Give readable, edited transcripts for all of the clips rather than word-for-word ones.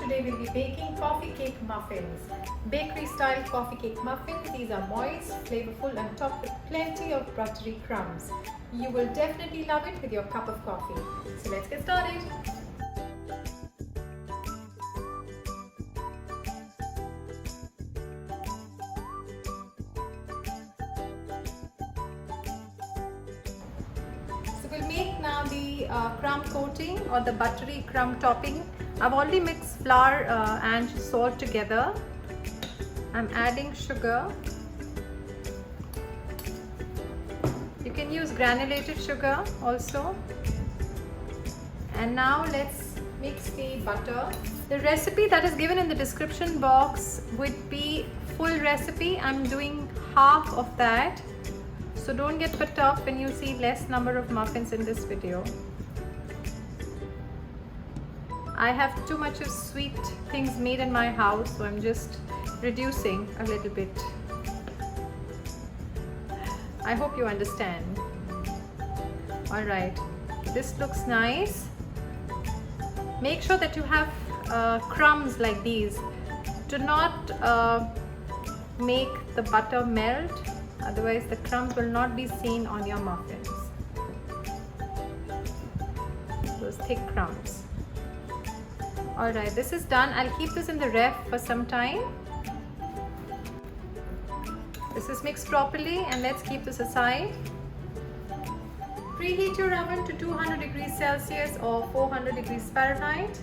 today we'll be baking coffee cake muffins. Bakery style coffee cake muffins. These are moist, flavorful and topped with plenty of buttery crumbs. You will definitely love it with your cup of coffee. So let's get started. We'll make now the crumb coating or the buttery crumb topping. I've already mixed flour and salt together. I'm adding sugar. You can use granulated sugar also. And now let's mix the butter. The recipe that is given in the description box would be full recipe. I'm doing half of that. So don't get put off when you see less number of muffins in this video. I have too much of sweet things made in my house, so I'm just reducing a little bit. I hope you understand. Alright, this looks nice. Make sure that you have crumbs like these. Do not make the butter melt. Otherwise the crumbs will not be seen on your muffins. Those thick crumbs. Alright, this is done. I'll keep this in the ref for some time. This is mixed properly and let's keep this aside. Preheat your oven to 200 degrees Celsius or 400 degrees Fahrenheit.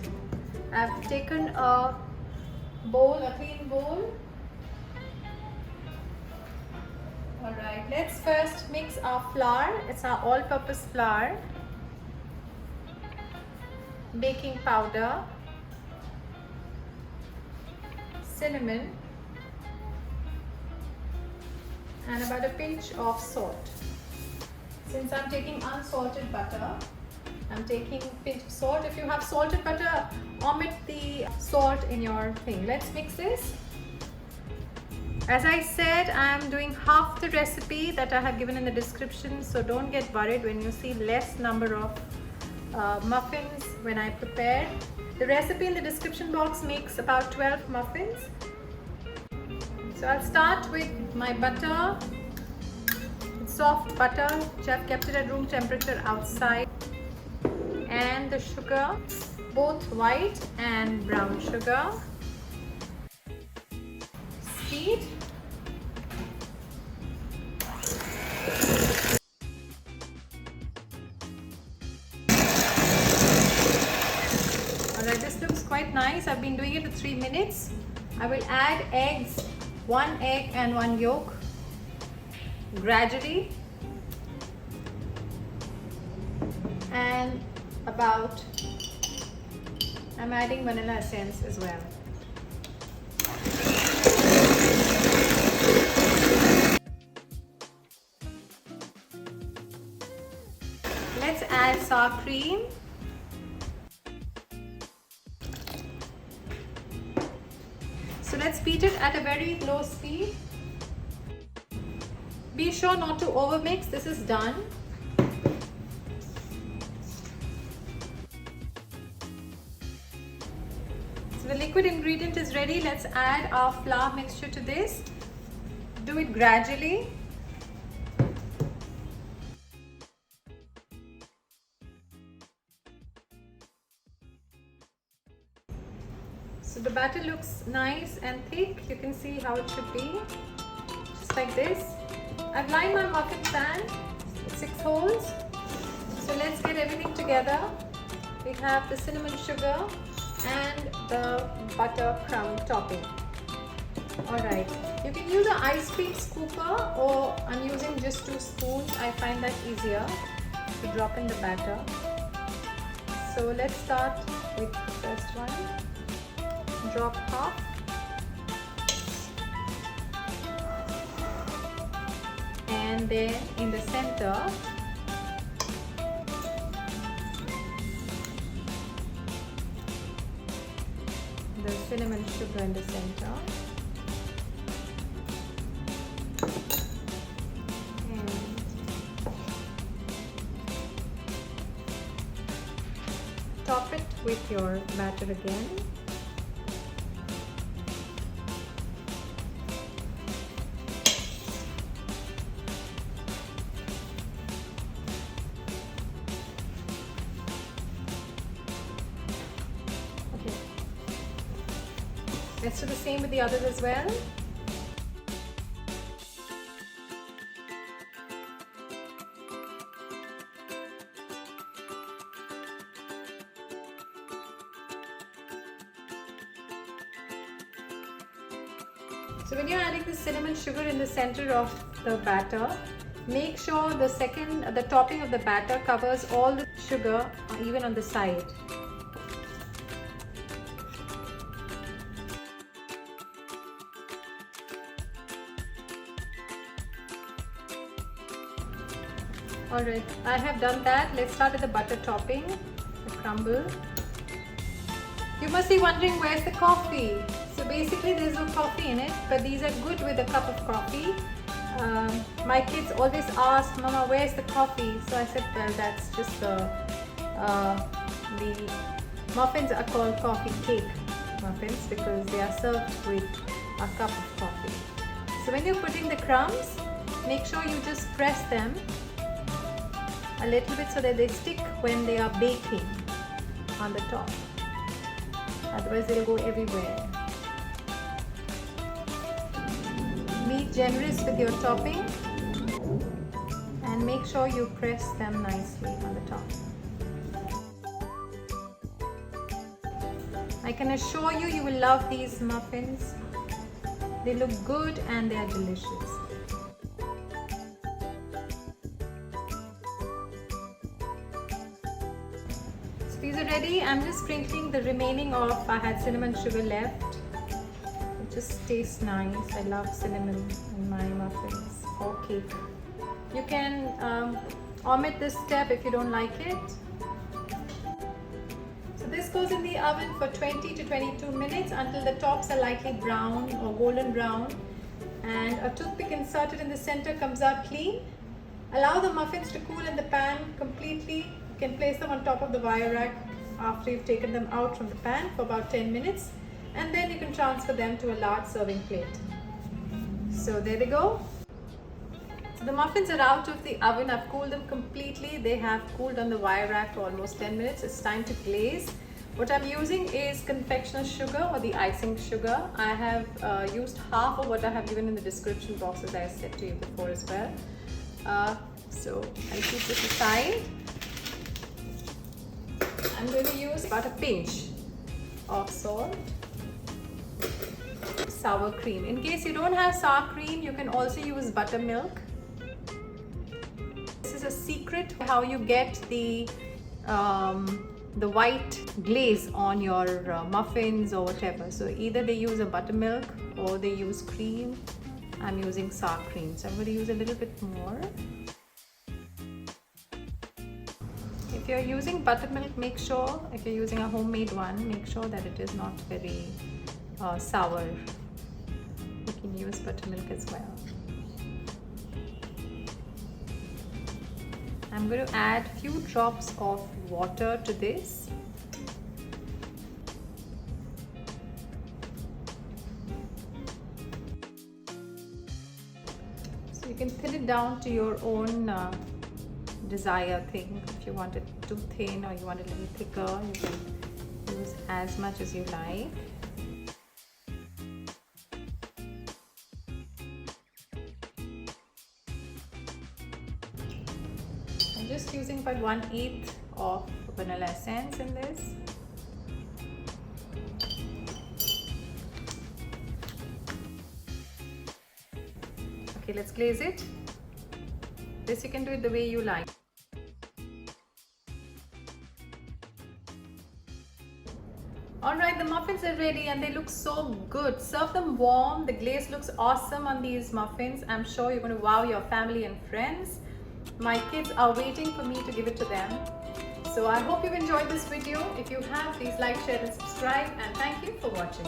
I've taken a bowl, a clean bowl. Alright, let's first mix our flour. It's our all-purpose flour, baking powder, cinnamon, and about a pinch of salt. Since I'm taking unsalted butter, I'm taking a pinch of salt. If you have salted butter, omit the salt in your thing. Let's mix this. As I said, I am doing half the recipe that I have given in the description, so don't get worried when you see less number of muffins when I prepare. The recipe in the description box makes about 12 muffins. So I'll start with my butter. It's soft butter, which I've kept it at room temperature outside. And the sugar, both white and brown sugar. Speed. Alright, this looks quite nice. I've been doing it for 3 minutes. I will add eggs, 1 egg and 1 yolk gradually, and I'm adding vanilla essence as well. Let's add sour cream. So let's beat it at a very low speed. Be sure not to overmix. This is done. So the liquid ingredient is ready. Let's add our flour mixture to this. Do it gradually. So the batter looks nice and thick. You can see how it should be, just like this. I've lined my muffin pan with 6 holes. So let's get everything together. We have the cinnamon sugar and the butter crumb topping. Alright, you can use an ice cream scooper, or I'm using just 2 spoons. I find that easier to drop in the batter. So let's start with the first one. Drop half. And then in the center, the cinnamon sugar in the center. And top it with your batter again. Let's do the same with the others as well. So when you're adding the cinnamon sugar in the center of the batter, make sure the topping of the batter covers all the sugar, even on the side. Alright, I have done that. Let's start with the butter topping, the crumble. You must be wondering, where's the coffee? So basically there's no coffee in it, but these are good with a cup of coffee. My kids always ask, Mama, where's the coffee? So I said, well, that's just the muffins are called coffee cake muffins because they are served with a cup of coffee. So when you're putting the crumbs, make sure you just press them a little bit so that they stick when they are baking on the top. Otherwise they'll go everywhere. Be generous with your topping and make sure you press them nicely on the top. I can assure you, you will love these muffins. They look good and they are delicious. So these are ready. I'm just sprinkling the remaining of, I had cinnamon sugar left. It just tastes nice. I love cinnamon in my muffins or cake. You can omit this step if you don't like it. So this goes in the oven for 20 to 22 minutes until the tops are lightly brown or golden brown and a toothpick inserted in the center comes out clean. Allow the muffins to cool in the pan completely. You can place them on top of the wire rack after you've taken them out from the pan for about 10 minutes and then you can transfer them to a large serving plate. So there they go. So the muffins are out of the oven. I've cooled them completely. They have cooled on the wire rack for almost 10 minutes. It's time to glaze. What I'm using is confectioners sugar or the icing sugar. I have used half of what I have given in the description box, as I said to you before as well. So I'll keep this aside. I'm going to use about a pinch of salt. Sour cream. In case you don't have sour cream, you can also use buttermilk. This is a secret how you get the white glaze on your muffins or whatever. So either they use a buttermilk or they use cream. I'm using sour cream, so I'm going to use a little bit more. If you're using buttermilk, make sure, if you're using a homemade one, make sure that it is not very sour. You can use buttermilk as well. I'm going to add a few drops of water to this. So you can thin it down to your own desire thing. If you want it too thin or you want it a little thicker, you can use as much as you like. I'm just using about 1/8 of vanilla essence in this. Okay, let's glaze it. This you can do it the way you like. Alright, the muffins are ready and they look so good. Serve them warm. The glaze looks awesome on these muffins. I'm sure you're going to wow your family and friends. My kids are waiting for me to give it to them. So I hope you've enjoyed this video. If you have, please like, share and subscribe, and thank you for watching.